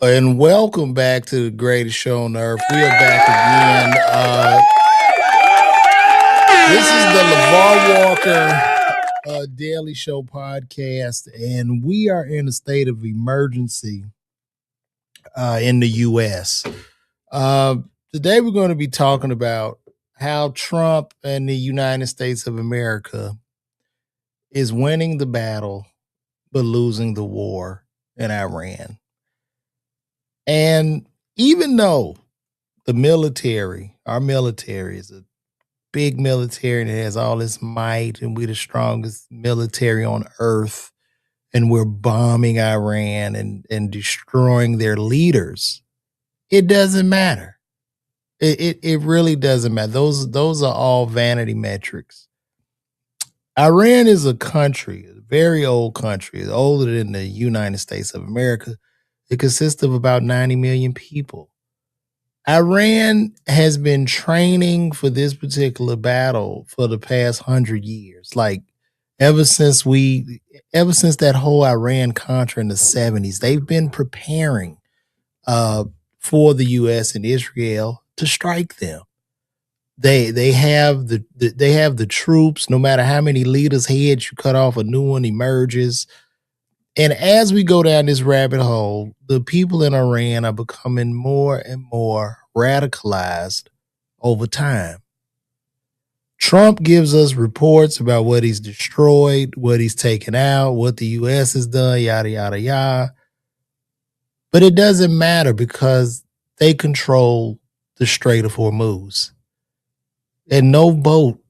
And welcome back to the greatest show on earth. We are back again. This is the LeVar Walker Daily Show podcast, and we are in a state of emergency in the U.S. Today we're going to be talking about how Trump and the United States of America is winning the battle but losing the war in Iran. And even though our military is a big military and it has all this might, and we're the strongest military on earth, and we're bombing Iran and destroying their leaders, it doesn't matter. It really doesn't matter. Those are all vanity metrics. Iran is a country, a very old country, older than the United States of America. It consists of about 90 million people. Iran has been training for this particular battle for the past 100 years. Like ever since that whole Iran-Contra in the 70s, they've been preparing for the U.S. and Israel to strike them. They have the troops. No matter how many leaders' heads you cut off, a new one emerges. And as we go down this rabbit hole, the people in Iran are becoming more and more radicalized over time. Trump gives us reports about what he's destroyed, what he's taken out, what the U.S. has done, yada, yada, yada. But it doesn't matter because they control the Strait of Hormuz. And no boat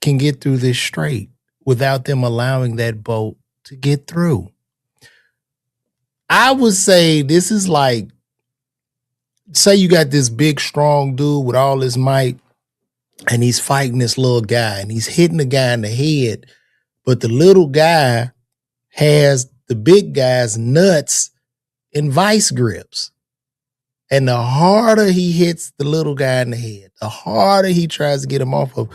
can get through this strait without them allowing that boat to get through. I would say this is like, say you got this big, strong dude with all his might, and he's fighting this little guy, and he's hitting the guy in the head, but the little guy has the big guy's nuts in vice grips. And the harder he hits the little guy in the head, the harder he tries to get him off of,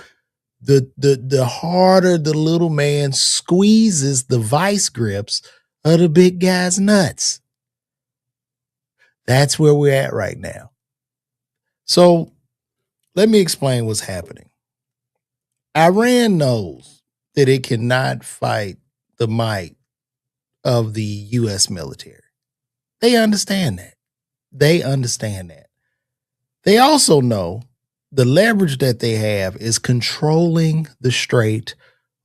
the harder the little man squeezes the vice grips of the big guy's nuts. That's where we're at right now. So let me explain what's happening. Iran knows that it cannot fight the might of the U.S. military. They understand that. They also know the leverage that they have is controlling the Strait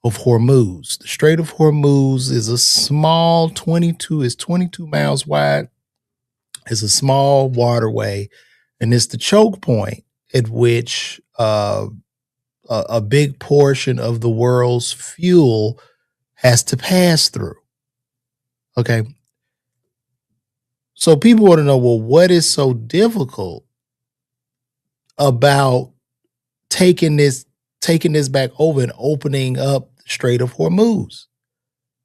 of Hormuz. The Strait of Hormuz is a small 22 miles wide. It's a small waterway, and it's the choke point at which uh, a big portion of the world's fuel has to pass through. Okay. So people want to know, well, what is so difficult about taking this back over and opening up the Strait of Hormuz?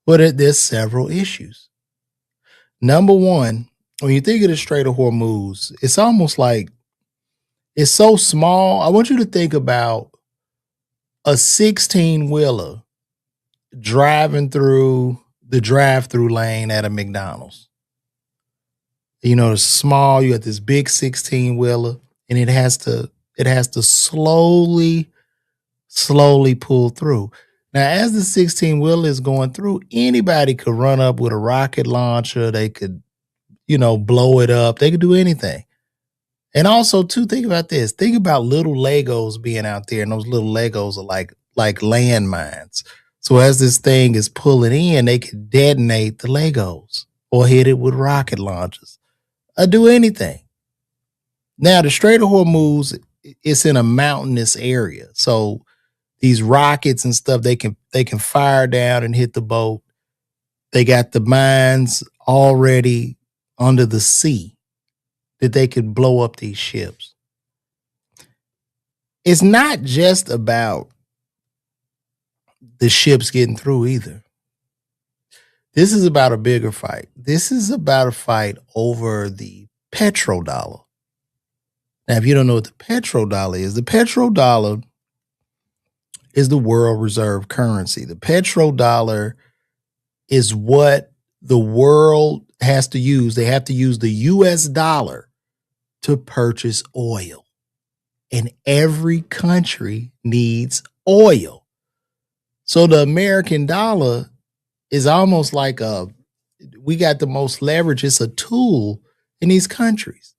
Well, there's several issues. Number one, when you think of the Strait of Hormuz, it's almost like it's so small. I want you to think about a 16 wheeler driving through the drive through lane at a McDonald's. You know, it's small, you got this big 16 wheeler, and it has to slowly pull through. Now, as the 16 wheeler is going through, anybody could run up with a rocket launcher. They could, blow it up. They could do anything. And also, too, think about this. Think about little Legos being out there, and those little Legos are like landmines. So as this thing is pulling in, they could detonate the Legos or hit it with rocket launchers or do anything. Now, the Strait of Hormuz, it's in a mountainous area. So these rockets and stuff, they can fire down and hit the boat. They got the mines already under the sea that they could blow up these ships. It's not just about the ships getting through either. This is about a bigger fight. This is about a fight over the petrodollar. Now, if you don't know what the petrodollar is, the petrodollar is the world reserve currency. The petrodollar is what the world has to use. They have to use the US dollar to purchase oil. And every country needs oil. So the American dollar is almost like we got the most leverage. It's a tool in these countries.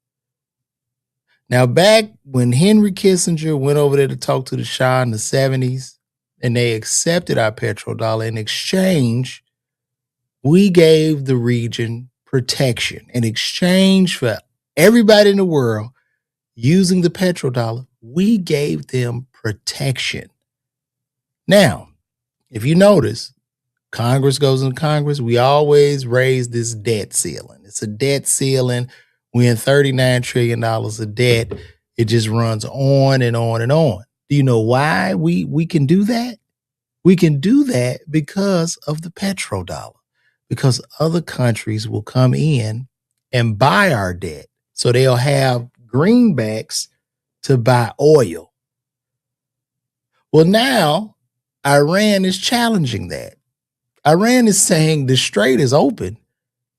Now, back when Henry Kissinger went over there to talk to the Shah in the 70s, and they accepted our petrodollar, in exchange, we gave the region protection. In exchange for everybody in the world using the petrodollar, we gave them protection. Now, if you notice, Congress goes into Congress, we always raise this debt ceiling. It's a debt ceiling. We're in $39 trillion of debt. It just runs on and on and on. Do you know why we can do that? We can do that because of the petrodollar, because other countries will come in and buy our debt. So they'll have greenbacks to buy oil. Well, now Iran is challenging that. Iran is saying the strait is open.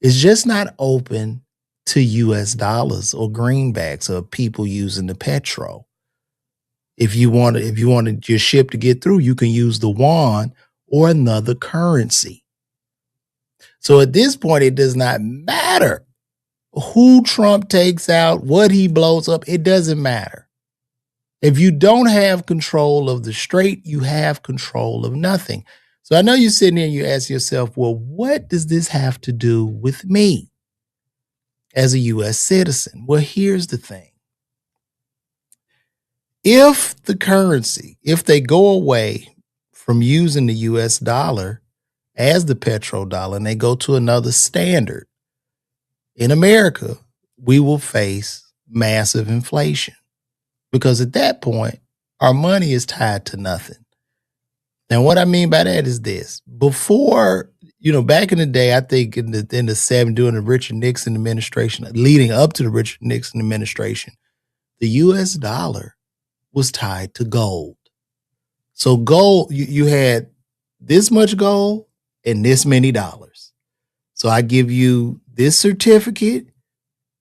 It's just not open to US dollars or greenbacks or people using the petrol. If you wanted your ship to get through, you can use the yuan or another currency. So at this point, it does not matter who Trump takes out, what he blows up. It doesn't matter. If you don't have control of the strait, you have control of nothing. So I know you're sitting there and you ask yourself, well, what does this have to do with me as a U.S. citizen? Well, here's the thing. If they go away from using the US dollar as the petrodollar and they go to another standard, in America, we will face massive inflation because at that point, our money is tied to nothing. Now, what I mean by that is this. Before, back in the day, I think in the 70s, during the Richard Nixon administration, leading up to the Richard Nixon administration, the US dollar was tied to gold. So gold, you had this much gold and this many dollars. So I give you this certificate,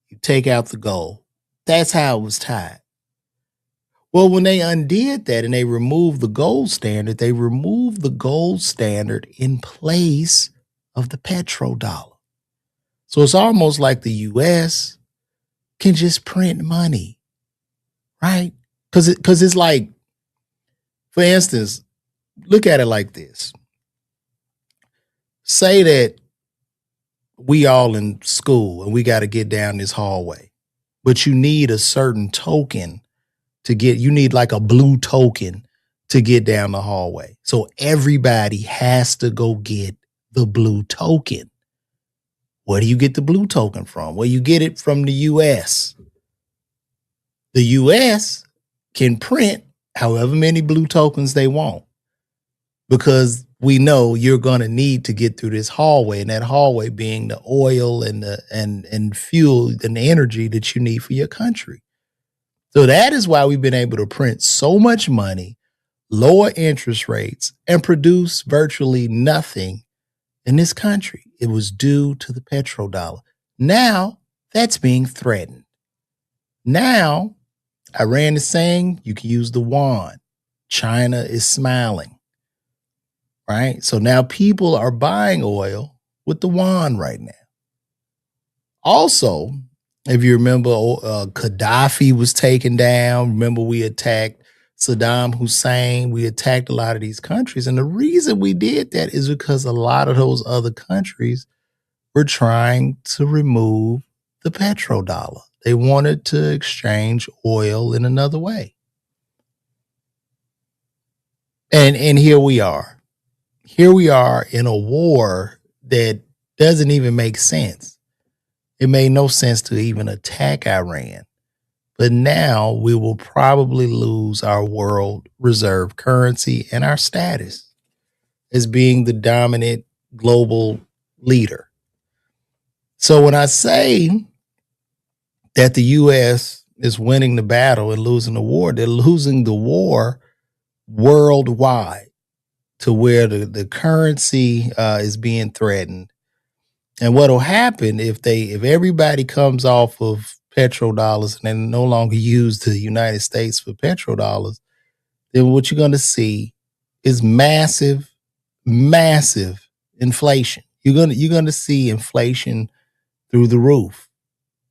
you take out the gold. That's how it was tied. Well, when they undid that and they removed the gold standard, they removed the gold standard in place of the petrodollar. So it's almost like the US can just print money, right? Because it's like, for instance, look at it like this. Say that we all in school and we got to get down this hallway, but you need a certain token to get, you need like a blue token to get down the hallway. So everybody has to go get the blue token. Where do you get the blue token from? Well, you get it from the US. The US can print however many blue tokens they want, because we know you're going to need to get through this hallway, and that hallway being the oil and the and fuel and the energy that you need for your country. So that is why we've been able to print so much money, lower interest rates, and produce virtually nothing in this country. It was due to the petrodollar. Now that's being threatened. Now Iran is saying you can use the yuan. China is smiling, right? So now people are buying oil with the yuan right now. Also, if you remember, Gaddafi was taken down. Remember, we attacked Saddam Hussein. We attacked a lot of these countries. And the reason we did that is because a lot of those other countries were trying to remove the petrodollar. They wanted to exchange oil in another way. And here we are. Here we are in a war that doesn't even make sense. It made no sense to even attack Iran. But now we will probably lose our world reserve currency and our status as being the dominant global leader. So when I say that the U.S. is winning the battle and losing the war, they're losing the war worldwide, to where the currency is being threatened. And what will happen if everybody comes off of petrodollars and they no longer use the United States for petrodollars, then what you're going to see is massive inflation. You're going to see inflation through the roof.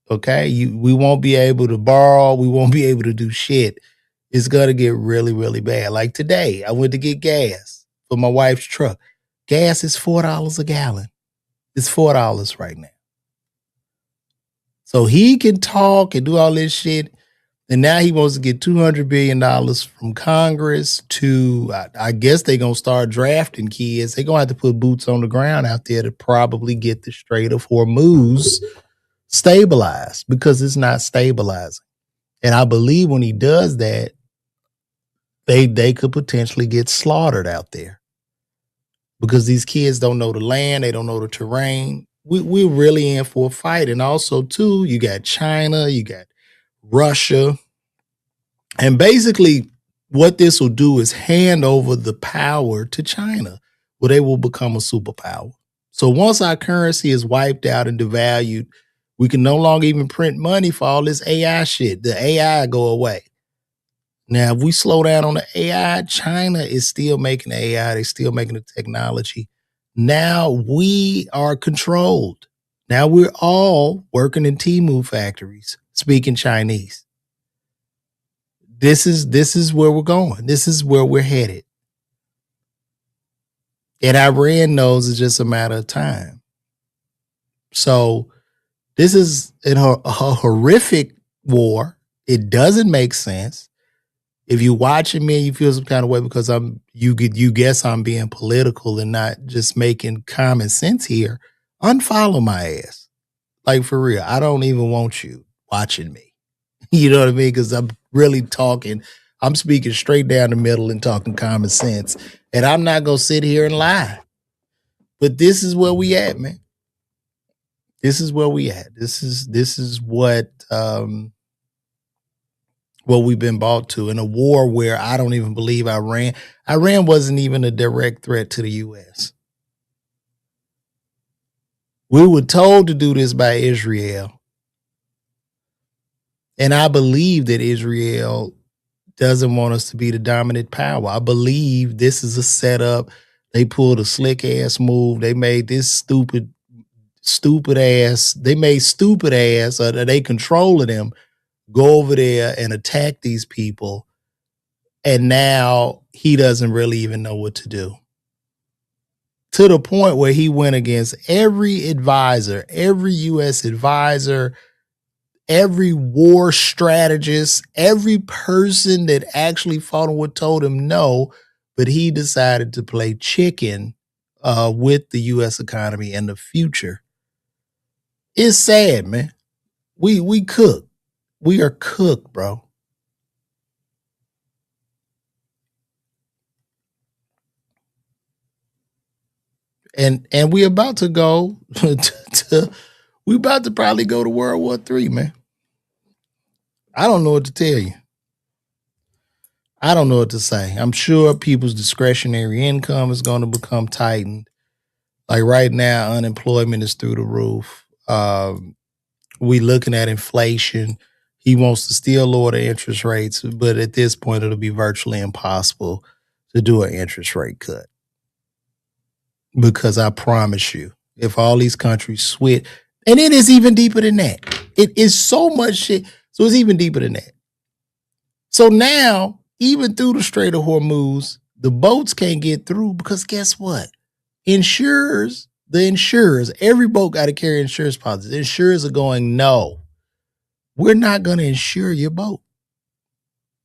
Okay, we won't be able to borrow. We won't be able to do shit. It's going to get really, really bad. Like today, I went to get gas for my wife's truck. Gas is $4 a gallon. It's $4 right now. So he can talk and do all this shit. And now he wants to get $200 billion from Congress to, I guess they're going to start drafting kids. They're going to have to put boots on the ground out there to probably get the Strait of Hormuz stabilized, because it's not stabilizing. And I believe when he does that, they could potentially get slaughtered out there, because these kids don't know the land. They don't know the terrain. We're really in for a fight. And also, too, you got China, you got Russia. And basically, what this will do is hand over the power to China, where they will become a superpower. So once our currency is wiped out and devalued, we can no longer even print money for all this AI shit. The AI go away. Now, if we slow down on the AI, China is still making the AI. They're still making the technology. Now we are controlled. Now we're all working in Temu factories, speaking Chinese. This is where we're going. This is where we're headed. And Iran knows it's just a matter of time. So this is a horrific war. It doesn't make sense. If you're watching me and you feel some kind of way because you guess I'm being political and not just making common sense here, unfollow my ass. Like, for real, I don't even want you watching me. You know what I mean? Because I'm really talking, I'm speaking straight down the middle and talking common sense. And I'm not going to sit here and lie. But this is where we at, man. This is where we at. This is what we've been brought to, in a war where I don't even believe Iran wasn't even a direct threat to the U.S. We were told to do this by Israel. And I believe that Israel doesn't want us to be the dominant power. I believe this is a setup. They pulled a slick ass move. They made this stupid ass, or they controlling them, go over there and attack these people. And now he doesn't really even know what to do. To the point where he went against every advisor, every U.S. advisor, every war strategist, every person that actually fought and told him no, but he decided to play chicken with the U.S. economy and the future. It's sad, man. We cook. We are cooked, bro. And we about to go we about to probably go to World War III, man. I don't know what to tell you. I don't know what to say. I'm sure people's discretionary income is going to become tightened. Like right now, unemployment is through the roof. We looking at inflation. He wants to still lower the interest rates, but at this point, it'll be virtually impossible to do an interest rate cut. Because I promise you, if all these countries switch, and it is even deeper than that. It is so much shit. So it's even deeper than that. So now, even through the Strait of Hormuz, the boats can't get through because guess what? The insurers, every boat got to carry insurance policies. The insurers are going, no, we're not going to insure your boat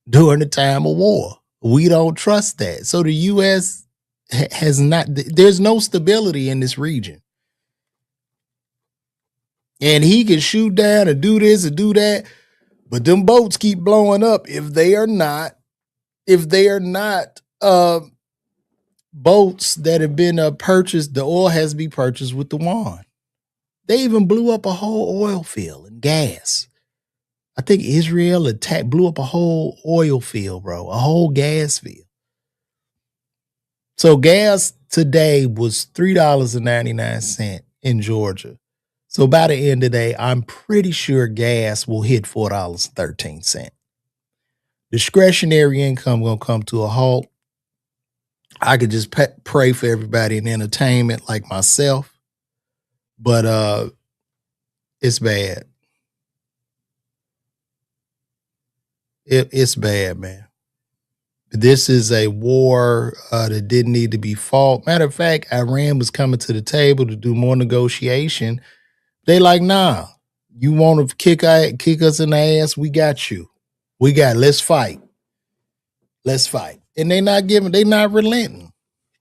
during the time of war. We don't trust that. So the U.S. has not, there's no stability in this region. And he can shoot down and do this and do that, but them boats keep blowing up if they are not boats that have been purchased. The oil has to be purchased with the yuan. They even blew up a whole oil field and gas. I think Israel blew up a whole oil field, bro, a whole gas field. So gas today was $3.99 in Georgia. So by the end of the day, I'm pretty sure gas will hit $4.13. Discretionary income gonna come to a halt. I could just pray for everybody in entertainment like myself, but it's bad. It's bad, man. This is a war that didn't need to be fought. Matter of fact, Iran was coming to the table to do more negotiation. They like, nah, you want to kick us in the ass? We got you. Let's fight. Let's fight. And they not relenting.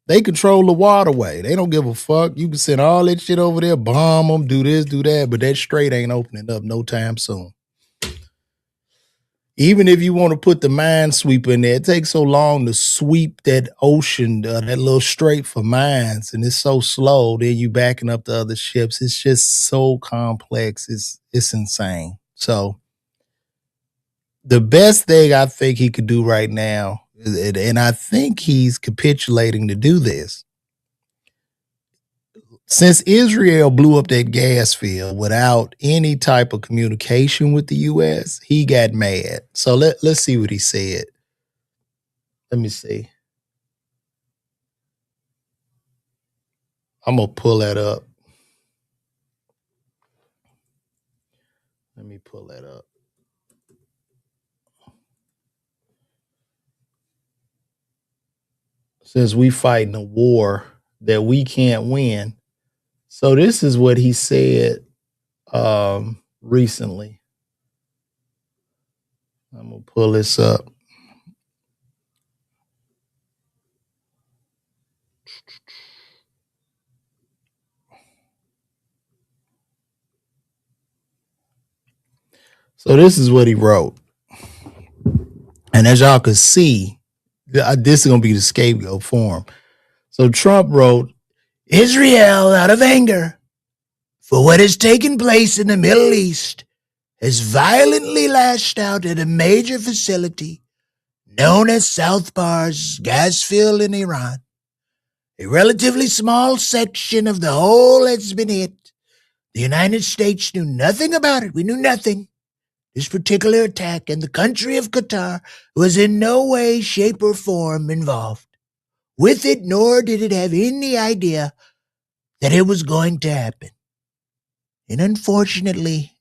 They control the waterway. They don't give a fuck. You can send all that shit over there, bomb them, do this, do that, but that strait ain't opening up no time soon. Even if you want to put the minesweeper in there, it takes so long to sweep that ocean, that little strait for mines, and it's so slow. Then you backing up the other ships. It's just so complex. It's insane. So the best thing I think he could do right now, and I think he's capitulating to do this, since Israel blew up that gas field without any type of communication with the U.S., he got mad. So let's see what he said. Let me see. I'm going to pull that up. Let me pull that up. Since we fighting a war that we can't win. So this is what he said recently. I'm going to pull this up. So this is what he wrote. And as y'all can see, this is going to be the scapegoat for him. So Trump wrote, Israel, out of anger for what has taken place in the Middle East, has violently lashed out at a major facility known as South Pars gas field in Iran. A relatively small section of the whole has been hit. The United States knew nothing about it. We knew nothing. This particular attack, and the country of Qatar was in no way, shape, or form involved with it, nor did it have any idea that it was going to happen. And unfortunately,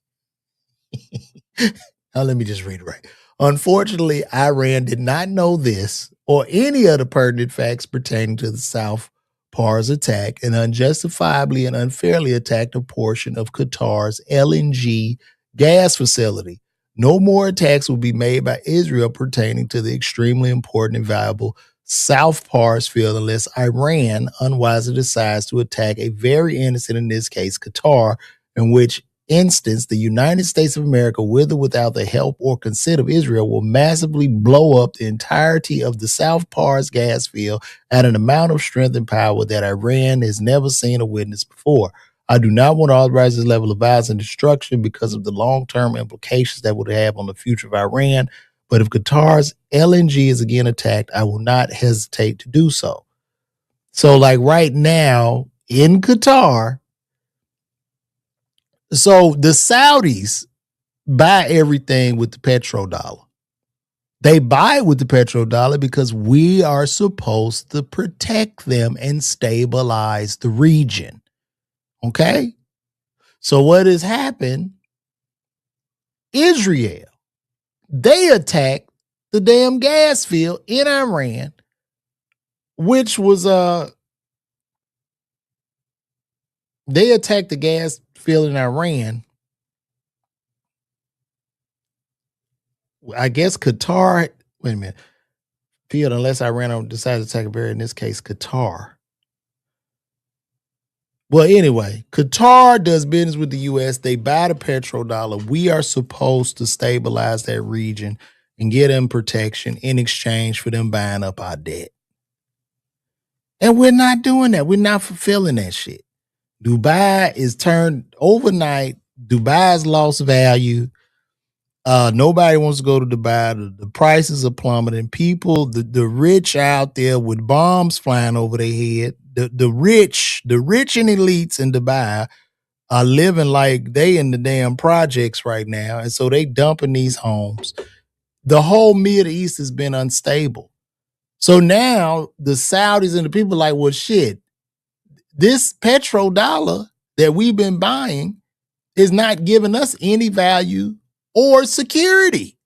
now let me just read it right. Unfortunately, Iran did not know this or any other pertinent facts pertaining to the South Pars attack, and unjustifiably and unfairly attacked a portion of Qatar's LNG gas facility. No more attacks will be made by Israel pertaining to the extremely important and valuable South Pars field unless Iran unwisely decides to attack a very innocent, in this case, Qatar, in which instance the United States of America, with or without the help or consent of Israel, will massively blow up the entirety of the South Pars gas field at an amount of strength and power that Iran has never seen or witnessed before. I do not want to authorize this level of violence and destruction because of the long-term implications that would have on the future of Iran. But if Qatar's LNG is again attacked, I will not hesitate to do so. So, like right now in Qatar, so the Saudis buy everything with the petrodollar. They buy it with the petrodollar because we are supposed to protect them and stabilize the region. Okay? So what has happened? Israel, they attacked the damn gas field in Iran, which was they attacked the gas field in Iran. I guess Qatar, wait a minute, field unless Iran decides to attack a very, in this case, Qatar. Well, anyway, Qatar does business with the U.S. They buy the petrodollar. We are supposed to stabilize that region and get them protection in exchange for them buying up our debt. And we're not doing that. We're not fulfilling that shit. Dubai is turned overnight. Dubai's lost value. Nobody wants to go to Dubai. The prices are plummeting. People, the rich out there with bombs flying over their head. The rich and elites in Dubai are living like they in the damn projects right now. And so they dumping these homes. The whole Middle East has been unstable. So now the Saudis and the people are like, well, shit, this petrodollar that we've been buying is not giving us any value or security.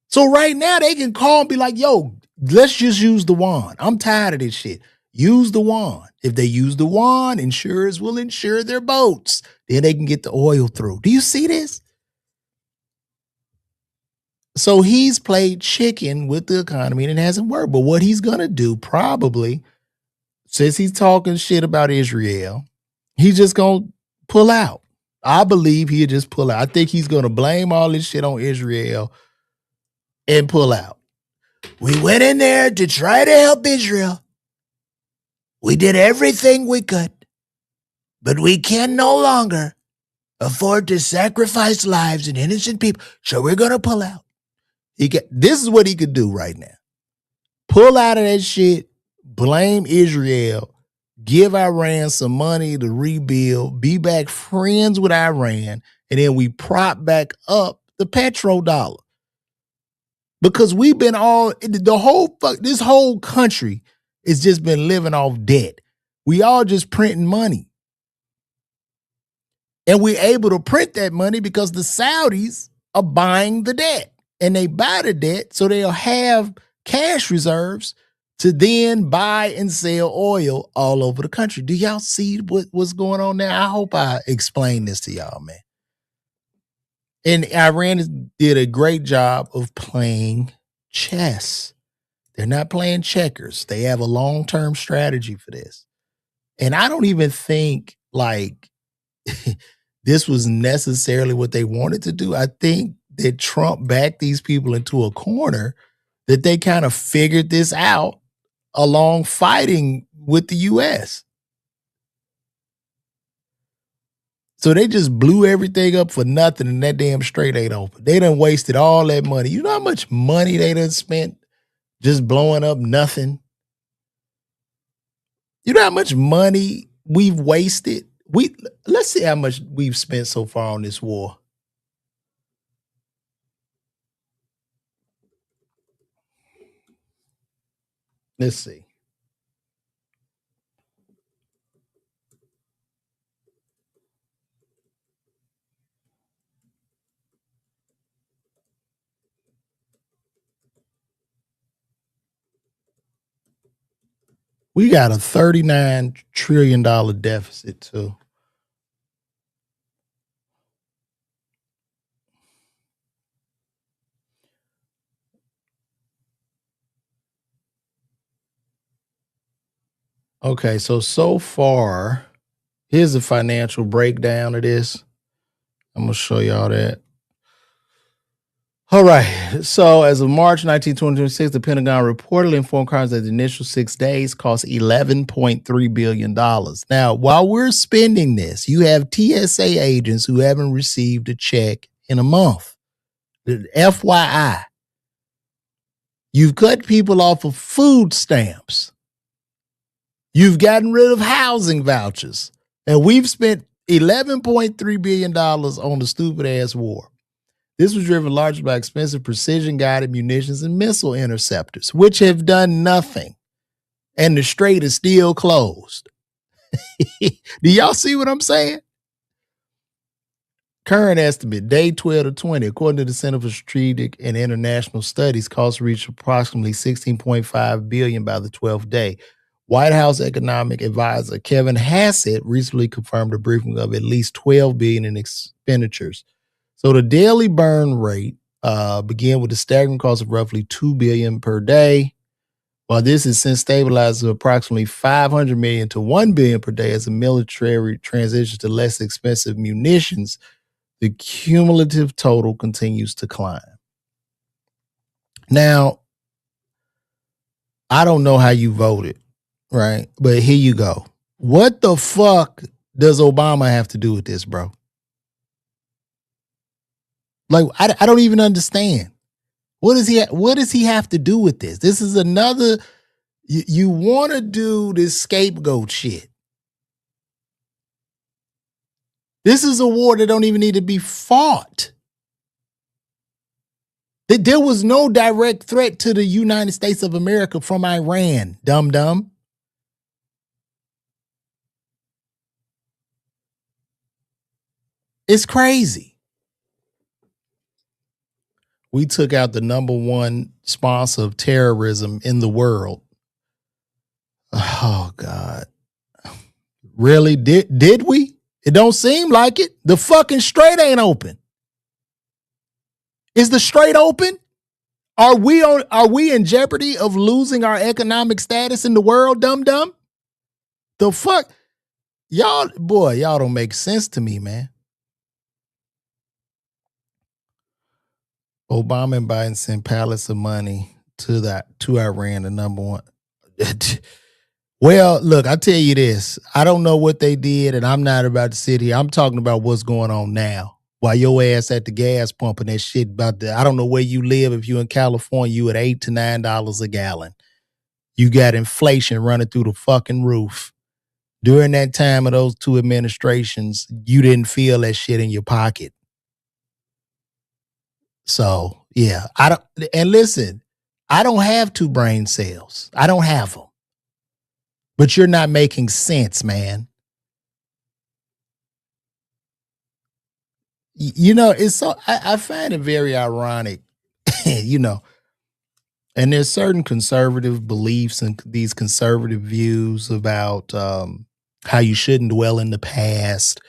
So right now they can call and be like, yo, let's just use the yuan. I'm tired of this shit. Use the yuan. If they use the yuan, insurers will insure their boats. Then they can get the oil through. Do you see this? So he's played chicken with the economy and it hasn't worked. But what he's going to do probably, since he's talking shit about Israel, he's just going to pull out. I believe he'll just pull out. I think he's going to blame all this shit on Israel and pull out. We went in there to try to help Israel. We did everything we could, but we can no longer afford to sacrifice lives and innocent people. So we're going to pull out. This is what he could do right now. Pull out of that shit, blame Israel, give Iran some money to rebuild, be back friends with Iran, and then we prop back up the petrodollar. Because we've been this whole country has just been living off debt. We all just printing money. And we're able to print that money because the Saudis are buying the debt. And they buy the debt so they'll have cash reserves to then buy and sell oil all over the country. Do y'all see what's going on now? I hope I explained this to y'all, man. And Iran did a great job of playing chess. They're not playing checkers. They have a long-term strategy for this. And I don't even think like this was necessarily what they wanted to do. I think that Trump backed these people into a corner that they kind of figured this out along fighting with the U.S. So they just blew everything up for nothing and that damn strait ain't open. They done wasted all that money. You know how much money they done spent just blowing up nothing? You know how much money we've wasted? Let's see how much we've spent so far on this war. Let's see. We got a $39 trillion deficit too. Okay, so far, here's the financial breakdown of this. I'm gonna show y'all that. All right. So as of March 19, 2026, the Pentagon reportedly informed Congress that the initial 6 days cost $11.3 billion. Now, while we're spending this, you have TSA agents who haven't received a check in a month. FYI. You've cut people off of food stamps. You've gotten rid of housing vouchers. And we've spent $11.3 billion on the stupid ass war. This was driven largely by expensive precision-guided munitions and missile interceptors, which have done nothing. And the strait is still closed. Do y'all see what I'm saying? Current estimate, day 12 to 20, according to the Center for Strategic and International Studies, costs reached approximately $16.5 billion by the 12th day. White House economic advisor Kevin Hassett recently confirmed a briefing of at least $12 billion in expenditures. So the daily burn rate began with a staggering cost of roughly $2 billion per day, while this has since stabilized to approximately $500 million to $1 billion per day as the military transitions to less expensive munitions. The cumulative total continues to climb. Now, I don't know how you voted, right? But here you go. What the fuck does Obama have to do with this, bro? Like, I don't even understand. What does he have to do with this? This is another, you want to do this scapegoat shit. This is a war that don't even need to be fought. There was no direct threat to the United States of America from Iran, dum-dum. It's crazy. We took out the number one sponsor of terrorism in the world. Oh, God. Really? Did we? It don't seem like it. The fucking strait ain't open. Is the strait open? Are we in jeopardy of losing our economic status in the world, dum-dum? The fuck? Y'all don't make sense to me, man. Obama and Biden sent pallets of money to Iran, the number one. Well, look, I tell you this. I don't know what they did, and I'm not about to sit here. I'm talking about what's going on now. While your ass at the gas pump and that shit I don't know where you live. If you're in California, you at $8 to $9 a gallon. You got inflation running through the fucking roof. During that time of those two administrations, you didn't feel that shit in your pocket. So, yeah, listen, I don't have two brain cells. I don't have them. But you're not making sense, man. You know, it's so I find it very ironic, you know, and there's certain conservative beliefs and these conservative views about how you shouldn't dwell in the past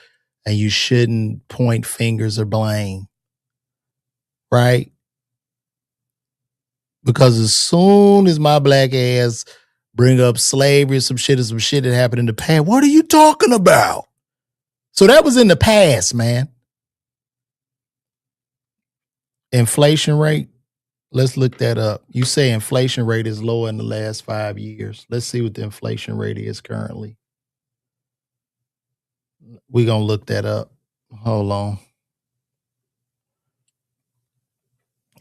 and you shouldn't point fingers or blame, right? Because as soon as my black ass bring up slavery or some shit that happened in the past, what are you talking about? So that was in the past, man. Inflation rate. Let's look that up. You say inflation rate is lower in the last 5 years. Let's see what the inflation rate is currently. We're going to look that up. Hold on.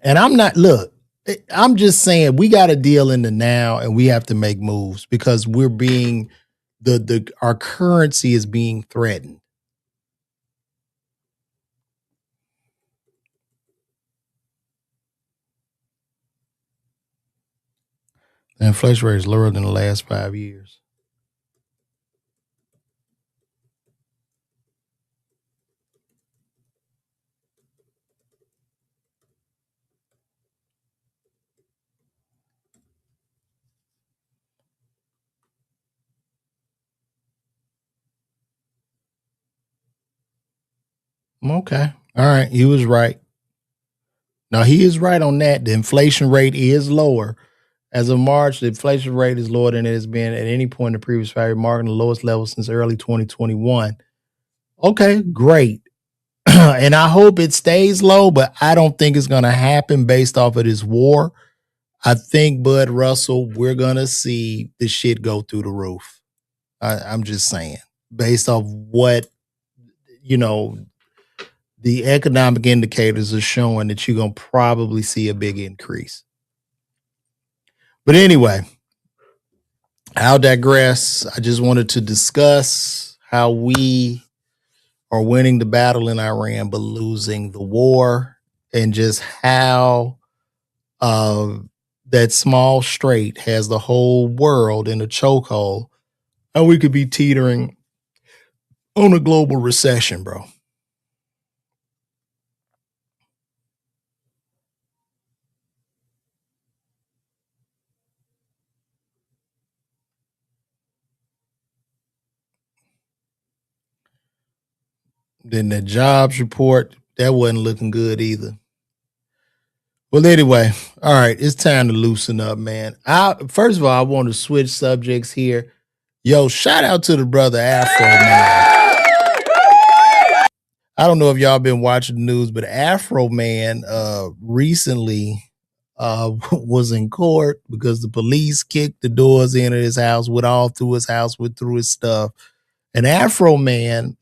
And I'm just saying we got to deal in the now and we have to make moves because we're being our currency is being threatened. The inflation rate is lower than the last 5 years. Okay. All right. He was right. Now, he is right on that. The inflation rate is lower. As of March, the inflation rate is lower than it has been at any point in the previous 5 year, marking the lowest level since early 2021. Okay, great. And I hope it stays low, but I don't think it's going to happen based off of this war. I think, Bud Russell, we're going to see the shit go through the roof. I'm just saying, based off what, the economic indicators are showing that you're going to probably see a big increase. But anyway, I'll digress. I just wanted to discuss how we are winning the battle in Iran, but losing the war, and just how that small strait has the whole world in a chokehold, and we could be teetering on a global recession, bro. Then the jobs report, that wasn't looking good either. Well, anyway, all right, it's time to loosen up, man. First of all, I want to switch subjects here. Yo, shout out to the brother Afro, man. I don't know if y'all been watching the news, but Afro Man recently was in court because the police kicked the doors into his house, went all through his house, went through his stuff. And Afro Man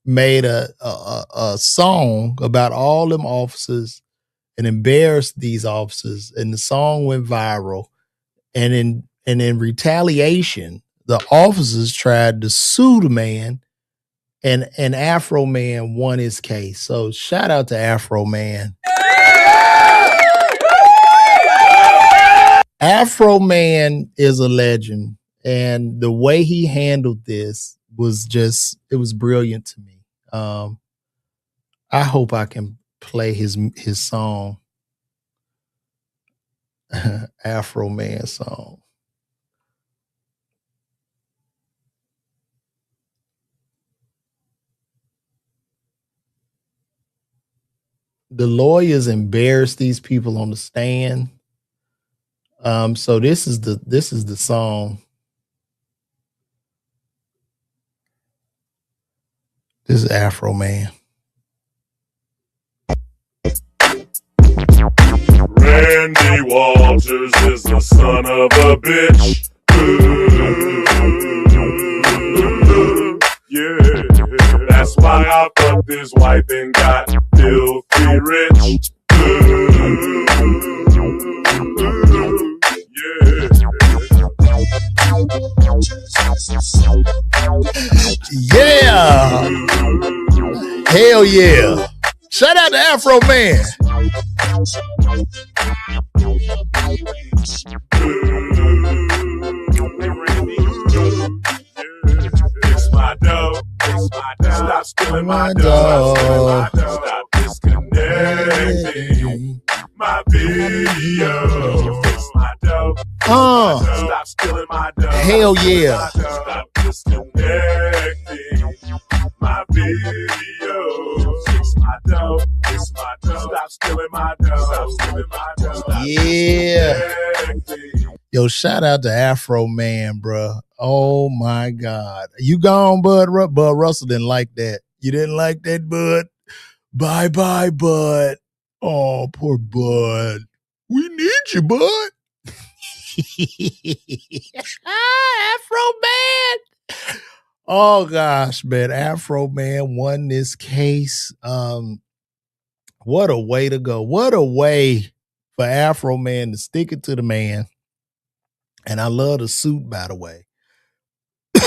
made a song about all them officers and embarrassed these officers, and the song went viral. And in retaliation, the officers tried to sue the man, and Afro Man won his case. So shout out to Afro Man. Afro Man is a legend, and the way he handled this was it was brilliant to me. I hope I can play his song, Afro Man song. The lawyers embarrassed these people on the stand. So this is the song. This is Afro Man. Randy Walters is the son of a bitch. Yeah, that's why I fucked his wife and got filthy rich. Yeah. Hell yeah. Shout out to Afro Man. It's my dough. Stop stealing my dough. Stop disconnecting my video. Fix my dough. Stop stealing my dough. Hell yeah. Stop disconnecting my video. Fix my dough. Fix my dough. Stop stealing my dough. Stop stealing my dough. Yeah. Yo, shout out to Afro Man, bro. Oh my God. You gone, Bud? Bud Russell didn't like that. You didn't like that, Bud? Bye-bye, Bud. Oh, poor Bud. We need you, Bud. Afro Man. Oh gosh, man. Afro Man won this case. What a way to go. What a way for Afro Man to stick it to the man. And I love the suit, by the way.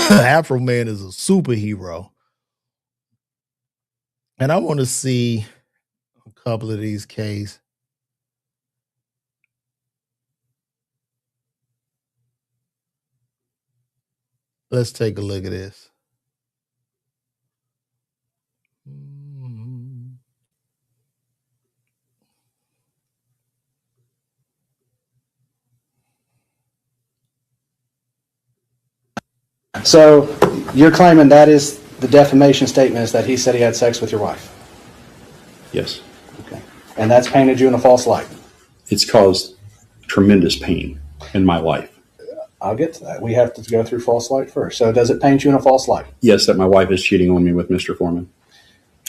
Afro Man is a superhero. And I want to see a couple of these cases. Let's take a look at this. So you're claiming that is the defamation statement, is that he said he had sex with your wife? Yes. Okay. And that's painted you in a false light? It's caused tremendous pain. in my life. I'll get to that. We have to go through false light first. So does it paint you in a false light? Yes, that my wife is cheating on me with Mr. Foreman.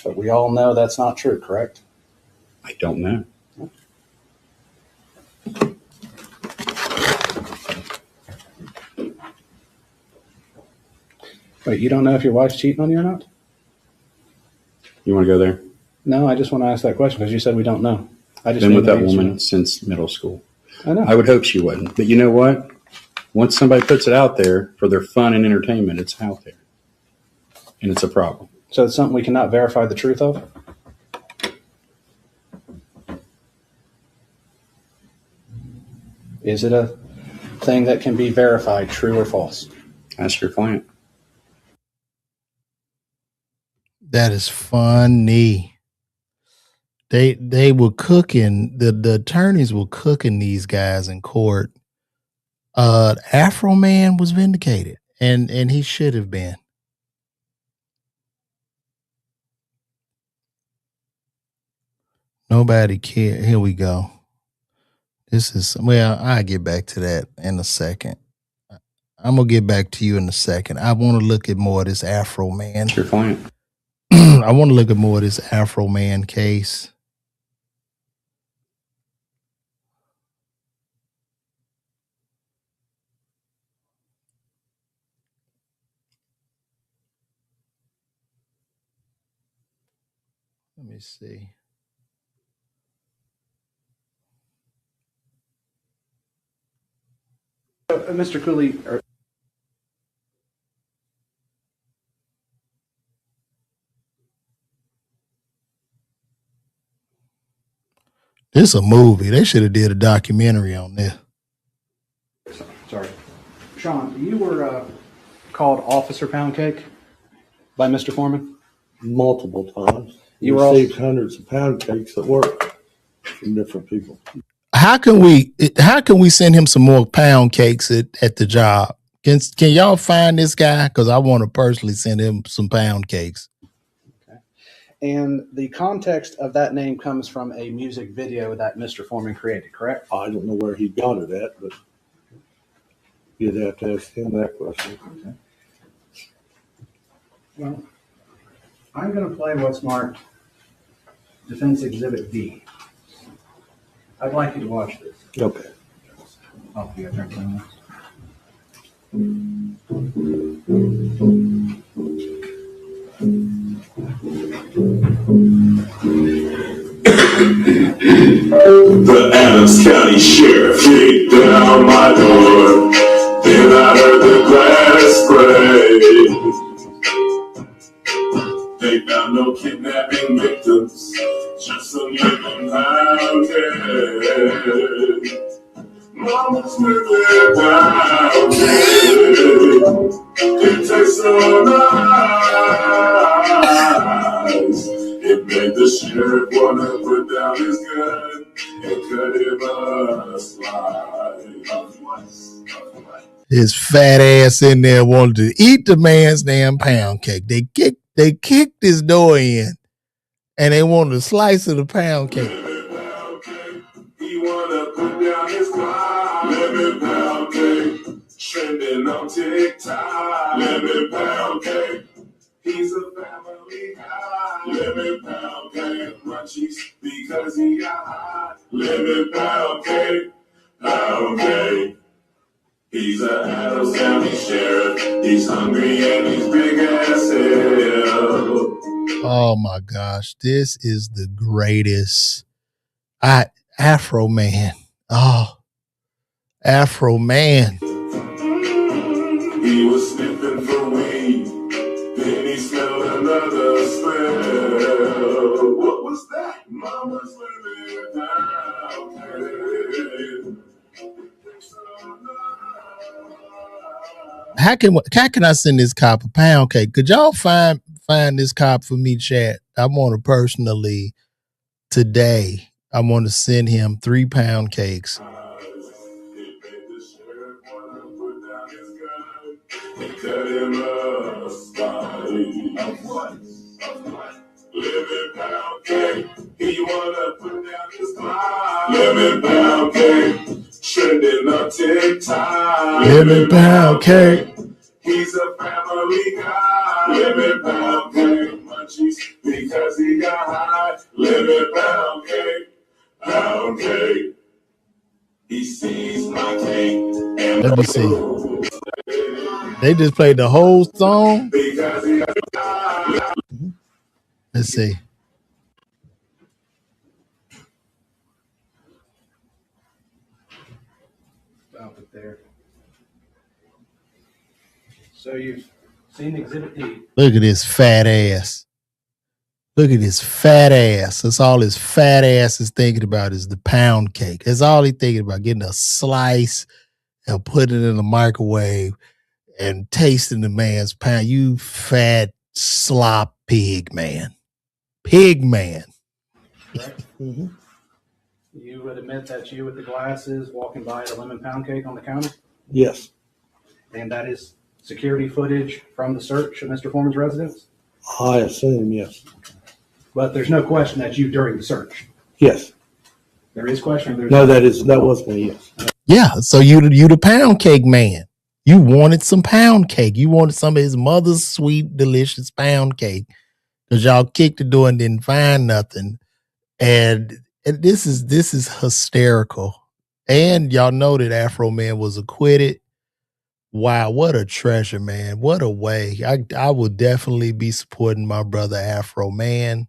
But we all know that's not true, correct? I don't know. Wait, you don't know if your wife's cheating on you or not? You want to go there? No, I just want to ask that question because you said we don't know. I just Been need with to that know yes or woman no. since middle school. I know. I would hope she wouldn't. But you know what? Once somebody puts it out there for their fun and entertainment, it's out there. And it's a problem. So it's something we cannot verify the truth of? Is it a thing that can be verified, true or false? Ask your client. That is funny. They were cooking, the attorneys were cooking these guys in court. Afro Man was vindicated, and he should have been. Nobody cared. Here we go. This is, well, I'll get back to that in a second. I'm going to get back to you in a second. I want to look at more of this Afro Man. Ask your client. I want to look at more of this Afro Man case. Let me see. Mr. Cooley, This is a movie. They should have did a documentary on this. sorry. Sean, you were called Officer Pound Cake by Mr. Foreman? Multiple times. You You were received hundreds of pound cakes at work from different people. How can we send him some more pound cakes at the job? Can y'all find this guy? Because I want to personally send him some pound cakes. And the context of that name comes from a music video that Mr. Foreman created, correct? I don't know where he got it at, but you'd have to ask him that question. Okay. Well, I'm going to play what's marked Defense Exhibit B. I'd like you to watch this. Okay. Oh, you got to turn it on. The Adams County Sheriff kicked down my door. Then I heard the glass break. They found no kidnapping victims, just some living pounded. Mama's living pounded. It tastes so nice. It made the sheriff wanna put down his gun and cut him a slice. His fat ass in there wanted to eat the man's damn pound cake. They kicked his door in, and they wanted a slice of the pound cake. He wanna put down his clock. Lemon pound cake, trending on TikTok. Lemon pound cake, he's a family guy. Lemon pound cake, munchies because he got hot. Lemon pound cake, pound cake. He's a Adams County Sheriff. He's hungry and he's big as hell. Oh my gosh, this is the greatest. Afro Man. Oh, Afro Man. He was sniffing for weed, then he smelled another smell. What was that? Mama's living down. How can I send this cop a pound cake? Could y'all find this cop for me, chat? I want to personally today. I want to send him 3 pound cakes. Lemon pound cake, he wanna put down his line. Lemon pound cake, trending trending on TikTok. Living pound cake. He's a family guy. Living pound cake. Munchies because he got high. Living pound cake. Pound cake. He sees my cake and Let me see. They just played the whole song. because he got high. Let's see. Stop it there. So you've seen Exhibit D. Look at this fat ass. Look at this fat ass. That's all his fat ass is thinking about is the pound cake. That's all he's thinking about, getting a slice and putting it in the microwave and tasting the man's pound. You fat slop pig man. Pig man. Correct? You would admit that you with the glasses walking by the lemon pound cake on the counter, Yes, and that is security footage from the search of Mr. Foreman's residence? I assume, yes. But there's no question that you during the search. Yes. There is question. There's No, that was me, yes. Yeah, so you the pound cake man. You wanted some pound cake. You wanted some of his mother's sweet, delicious pound cake because y'all kicked the door and didn't find nothing. And this is hysterical. And y'all know that Afro Man was acquitted. Wow, what a treasure, man. What a way. I would definitely be supporting my brother Afro Man.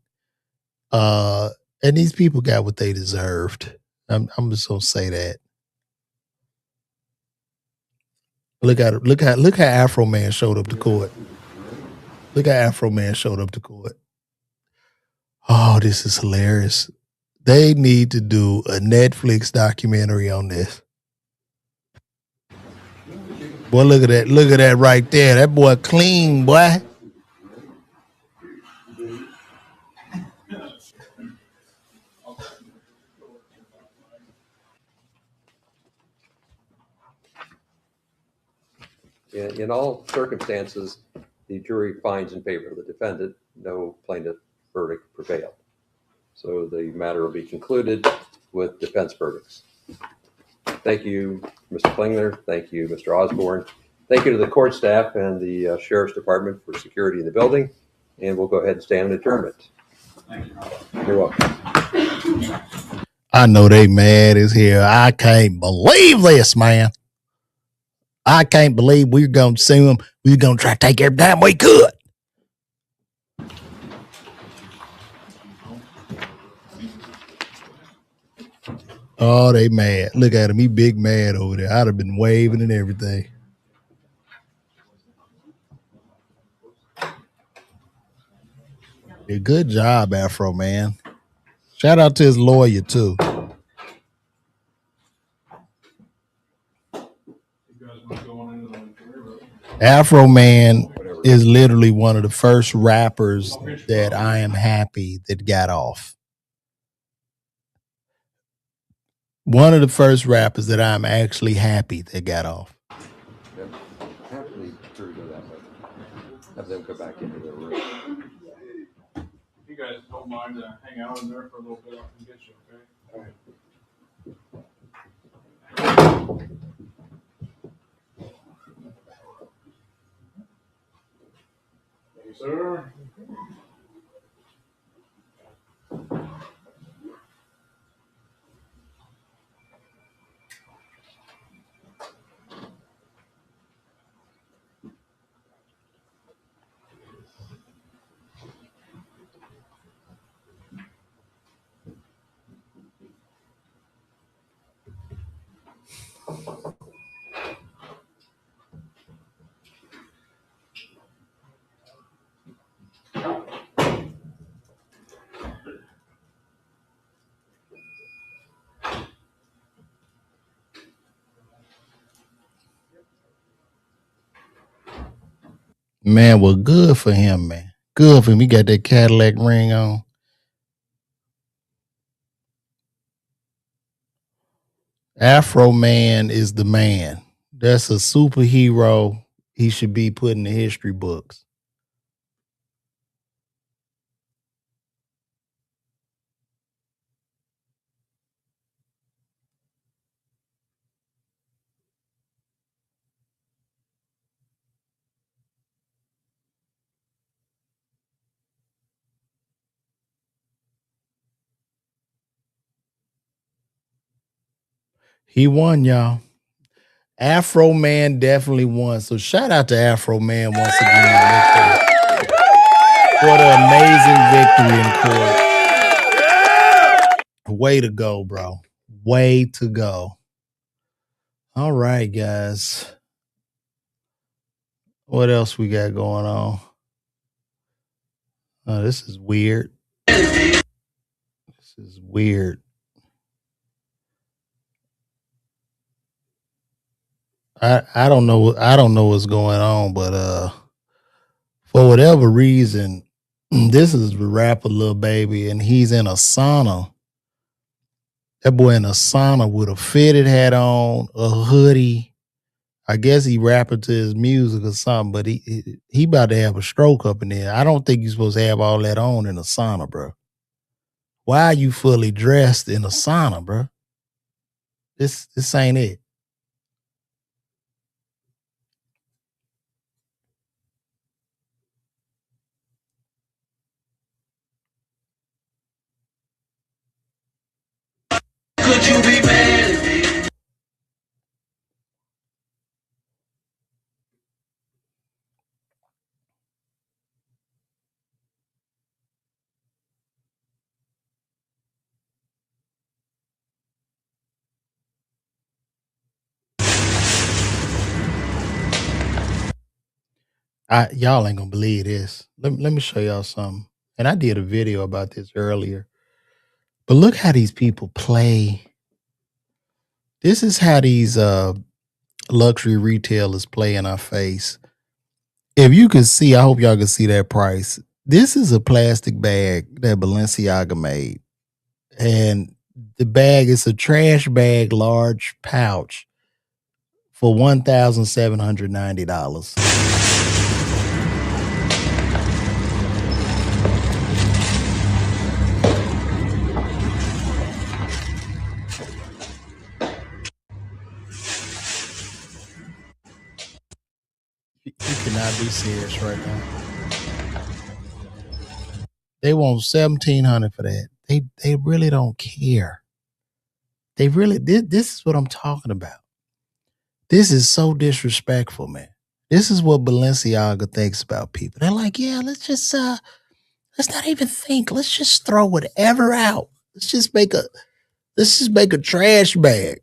And these people got what they deserved. I'm just gonna say that. Look how Afro Man showed up to court. Look how Afro Man showed up to court. Oh, this is hilarious. They need to do a Netflix documentary on this. Boy, look at that. Look at that right there. That boy clean, boy. In all circumstances, the jury finds in favor of the defendant. No plaintiff verdict prevailed. So the matter will be concluded with defense verdicts. Thank you, Mr. Klingler. Thank you, Mr. Osborne. Thank you to the court staff and the Sheriff's Department for security in the building. And we'll go ahead and stand in adjournment. Thank you. You're welcome. I know they mad as hell. I can't believe this, man. I can't believe we're going to sue them. We're going to try to take every time we could. Oh, they mad. Look at him. He big mad over there. I'd have been waving and everything. Yeah, good job, Afro Man. Shout out to his lawyer, too. Afro Man is literally one of the first rappers that I am happy that got off. One of the first rappers that I'm actually happy that got off. Yep. Have to leave the jury go that way. Have them go back into their room. If you guys don't mind to hang out in there for a little bit, I can get you, okay? All right. Thank you, sir. Man, well, good for him, man. Good for him. He got that Cadillac ring on. Afro Man is the man. That's a superhero. He should be put in the history books. He won, y'all. Afro Man definitely won. So shout out to Afro Man once again for the amazing victory in court. Way to go, bro. Way to go. All right, guys. What else we got going on? Oh, this is weird. This is weird. I don't know what's going on, but for whatever reason, this is the rapper Lil Baby, and he's in a sauna. That boy in a sauna with a fitted hat on, a hoodie. I guess he rapping to his music or something, but he about to have a stroke up in there. I don't think you're supposed to have all that on in a sauna, bro. Why are you fully dressed in a sauna, bro? This ain't it. Could you be mad at me? Y'all ain't gonna believe this. Let me show y'all something. And I did a video about this earlier. But look how these people play. This is how these luxury retailers play in our face. If you could see, I hope y'all can see that price. This is a plastic bag that Balenciaga made. And the bag is a trash bag, large pouch for $1,790. You cannot be serious right now. They want $1,700 for that. They really don't care. They really this is what I'm talking about. This is so disrespectful, man. This is what Balenciaga thinks about people. They're like, yeah, let's not even think. Let's just throw whatever out. Let's just make a trash bag.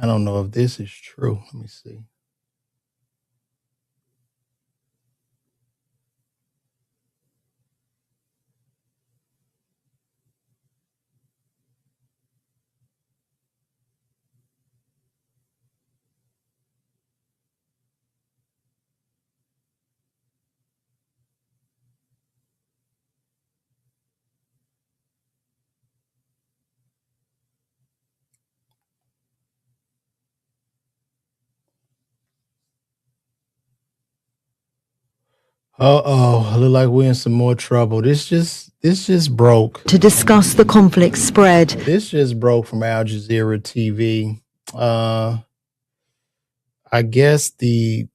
I don't know if this is true. Let me see. Uh-oh, look like we're in some more trouble. This just broke. To discuss the conflict spread. This just broke from Al Jazeera TV. I guess the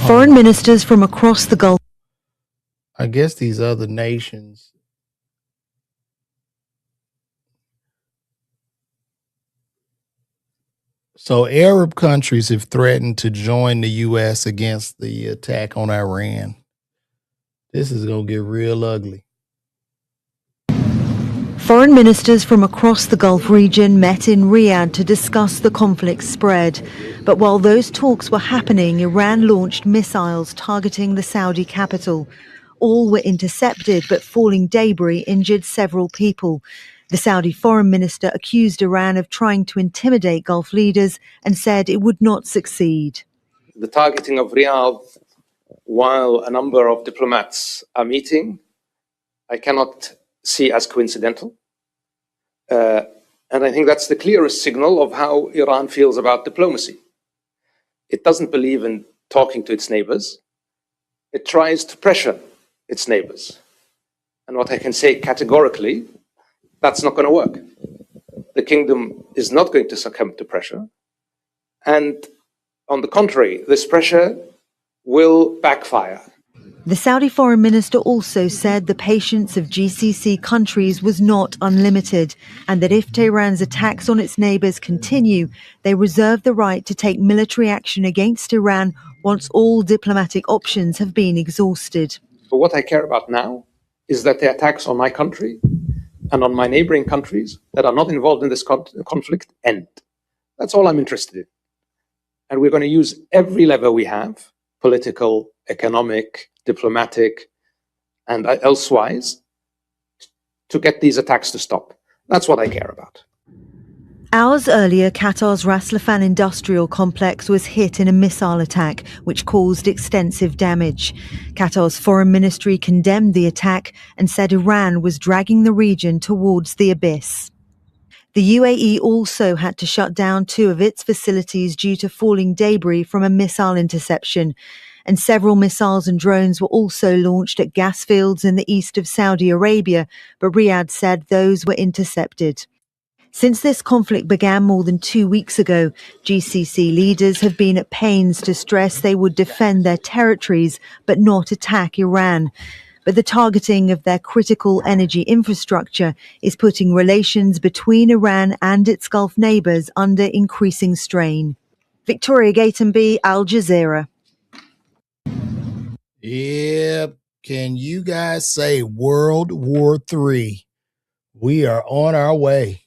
foreign ministers from across the Gulf. I guess these other nations. So Arab countries have threatened to join the U.S. against the attack on Iran. This is going to get real ugly. Foreign ministers from across the Gulf region met in Riyadh to discuss the conflict spread. But while those talks were happening, Iran launched missiles targeting the Saudi capital. All were intercepted, but falling debris injured several people. The Saudi foreign minister accused Iran of trying to intimidate Gulf leaders and said it would not succeed. The targeting of Riyadh while a number of diplomats are meeting, I cannot see as coincidental. And I think that's the clearest signal of how Iran feels about diplomacy. It doesn't believe in talking to its neighbors. It tries to pressure its neighbors. And what I can say categorically, that's not going to work. The kingdom is not going to succumb to pressure. And on the contrary, this pressure will backfire. The Saudi foreign minister also said the patience of GCC countries was not unlimited, and that if Tehran's attacks on its neighbours continue, they reserve the right to take military action against Iran once all diplomatic options have been exhausted. But what I care about now is that the attacks on my country and on my neighboring countries that are not involved in this conflict end. That's all I'm interested in. And we're going to use every lever we have, political, economic, diplomatic, and elsewise, to get these attacks to stop. That's what I care about. Hours earlier, Qatar's Ras Laffan industrial complex was hit in a missile attack, which caused extensive damage. Qatar's foreign ministry condemned the attack and said Iran was dragging the region towards the abyss. The UAE also had to shut down 2 of its facilities due to falling debris from a missile interception. And several missiles and drones were also launched at gas fields in the east of Saudi Arabia, but Riyadh said those were intercepted. Since this conflict began more than 2 weeks ago, GCC leaders have been at pains to stress they would defend their territories but not attack Iran. But the targeting of their critical energy infrastructure is putting relations between Iran and its Gulf neighbours under increasing strain. Victoria Gatenby, Al Jazeera. Yep. Can you guys say World War III? We are on our way.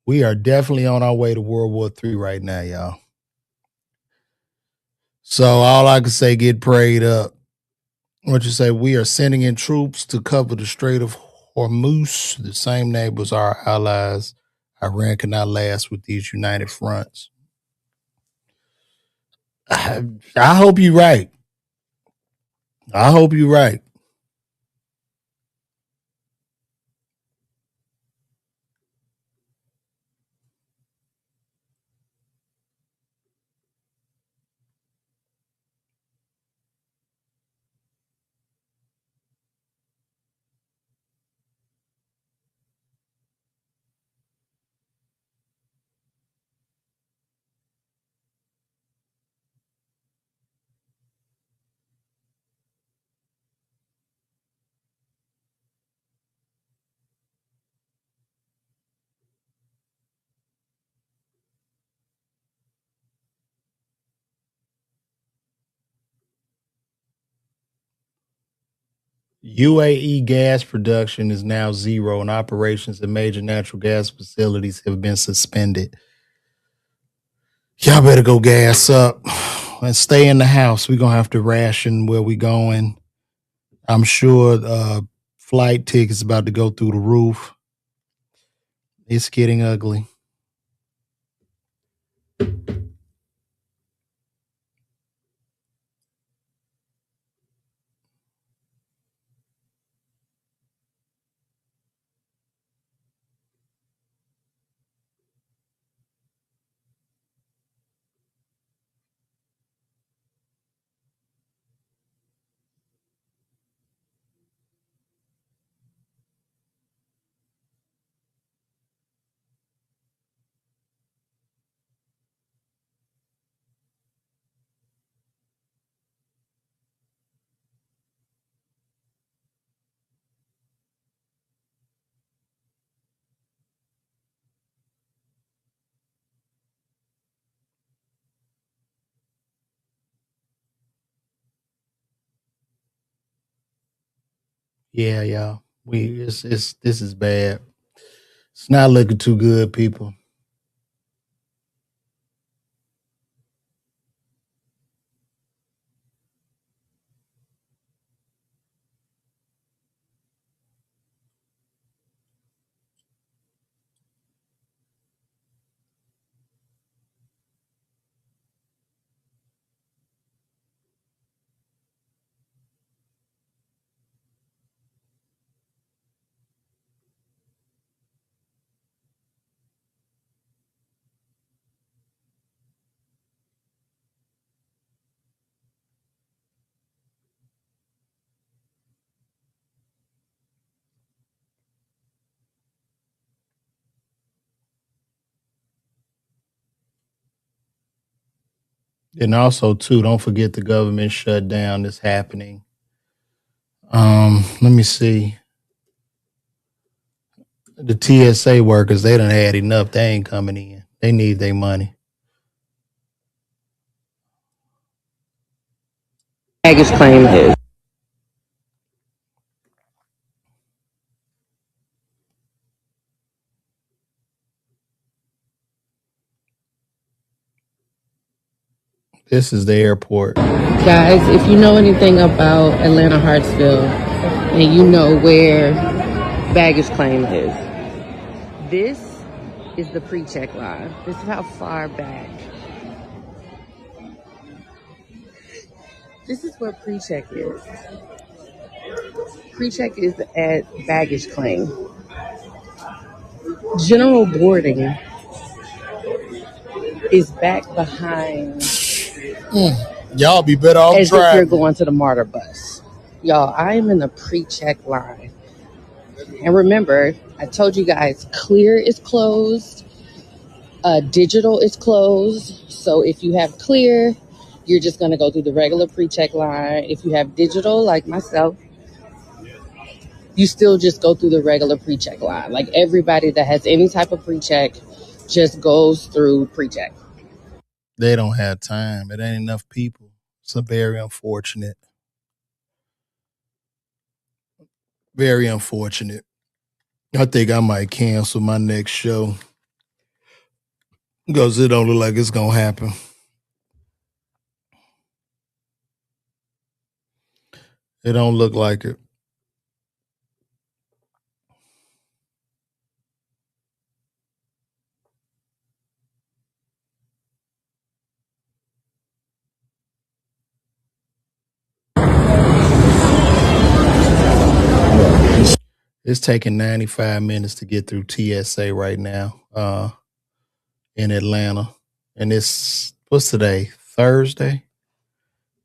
We are definitely on our way to World War III right now, y'all. So all I can say, get prayed up. What you say? We are sending in troops to cover the Strait of Hormuz, the same neighbors our allies. Iran cannot last with these united fronts. I hope you're right. I hope you're right. UAE gas production is now zero, and operations at major natural gas facilities have been suspended. Y'all better go gas up and stay in the house. We're going to have to ration where we going. I'm sure flight tickets about to go through the roof. It's getting ugly. Yeah, y'all. This is bad. It's not looking too good, people. And also, too, don't forget the government shutdown that's happening. Let me see. The TSA workers, they done had enough. They ain't coming in. They need their money. Baggage claim is. This is the airport. Guys, if you know anything about Atlanta Hartsville and you know where baggage claim is, this is the pre-check line. This is how far back. This is where pre-check is. Pre-check is at baggage claim. General boarding is back behind Y'all be better off as if you're driving. going to the MARTA bus. Y'all, I am in the pre-check line. And remember, I told you guys, clear is closed, digital is closed. So if you have clear, you're just going to go through the regular pre-check line. If you have digital, like myself, you still just go through the regular pre-check line. Like everybody that has any type of pre-check just goes through pre-check. They don't have time. It ain't enough people. It's very unfortunate. Very unfortunate. I think I might cancel my next show because it don't look like it's going to happen. It don't look like it. It's taking 95 minutes to get through TSA right now in Atlanta. And it's, what's today? Thursday?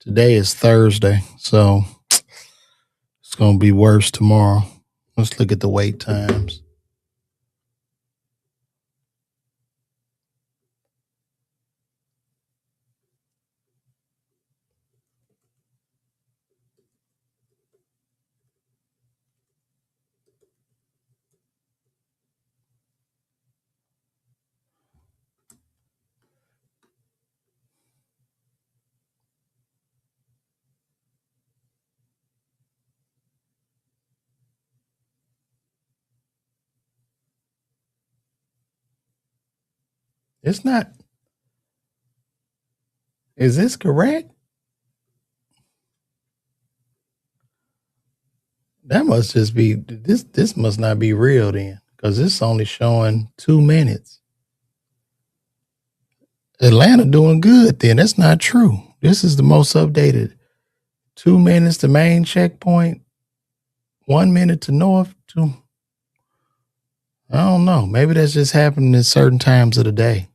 Today is Thursday. So it's going to be worse tomorrow. Let's look at the wait times. It's not. Is this correct? That must just be this must not be real then, because it's only showing 2 minutes. Atlanta doing good then. That's not true. This is the most updated. 2 minutes to main checkpoint, 1 minute to north to, I don't know. Maybe that's just happening at certain times of the day.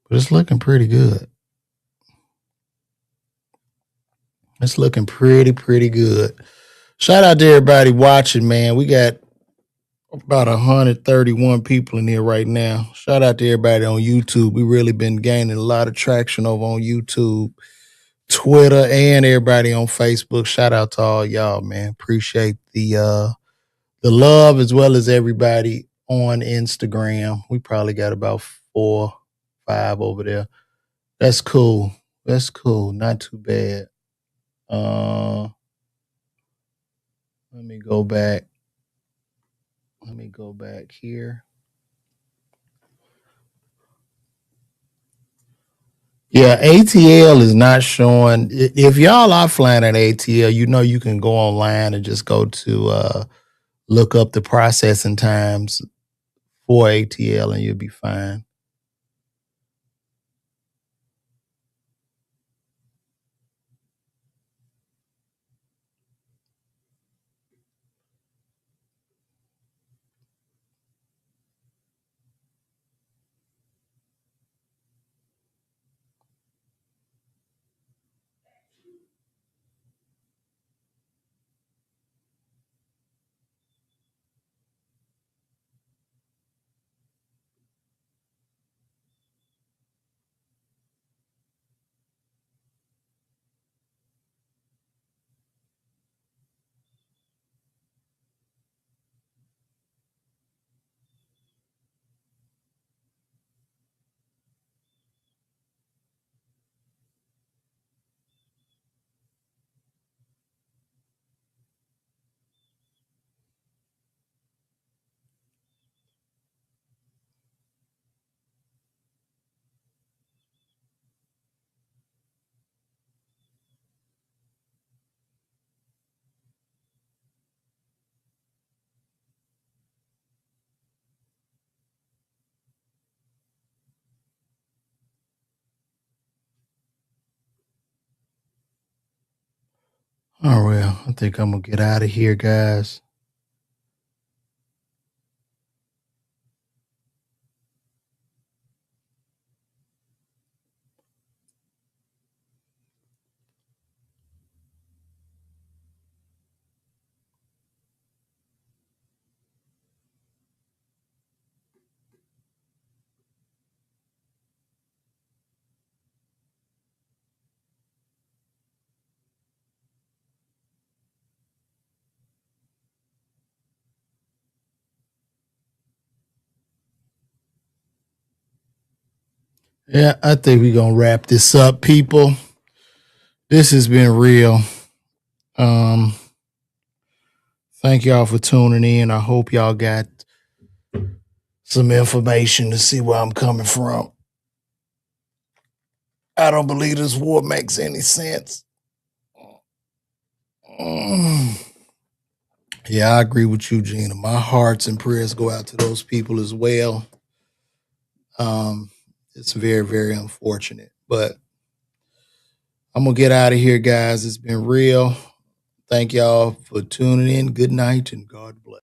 But it's looking pretty good. It's looking pretty good. Shout out to everybody watching, man. We got about 131 people in here right now. Shout out to everybody on YouTube. We really been gaining a lot of traction over on YouTube, Twitter, and everybody on Facebook. Shout out to all y'all, man. Appreciate the love as well as everybody on Instagram. We probably got about 4, 5 over there. That's cool. That's cool. Not too bad. Let me go back. Let me go back here. Yeah, ATL is not showing. If y'all are flying at ATL, you know you can go online and just go to look up the processing times for ATL and you'll be fine. Oh, well, I think I'm going to get out of here, guys. Yeah, I think we're going to wrap this up, people. This has been real. Thank y'all for tuning in. I hope y'all got some information to see where I'm coming from. I don't believe this war makes any sense. Yeah, I agree with you, Gina. My hearts and prayers go out to those people as well. It's very, very unfortunate, but I'm going to get out of here, guys. It's been real. Thank y'all for tuning in. Good night and God bless.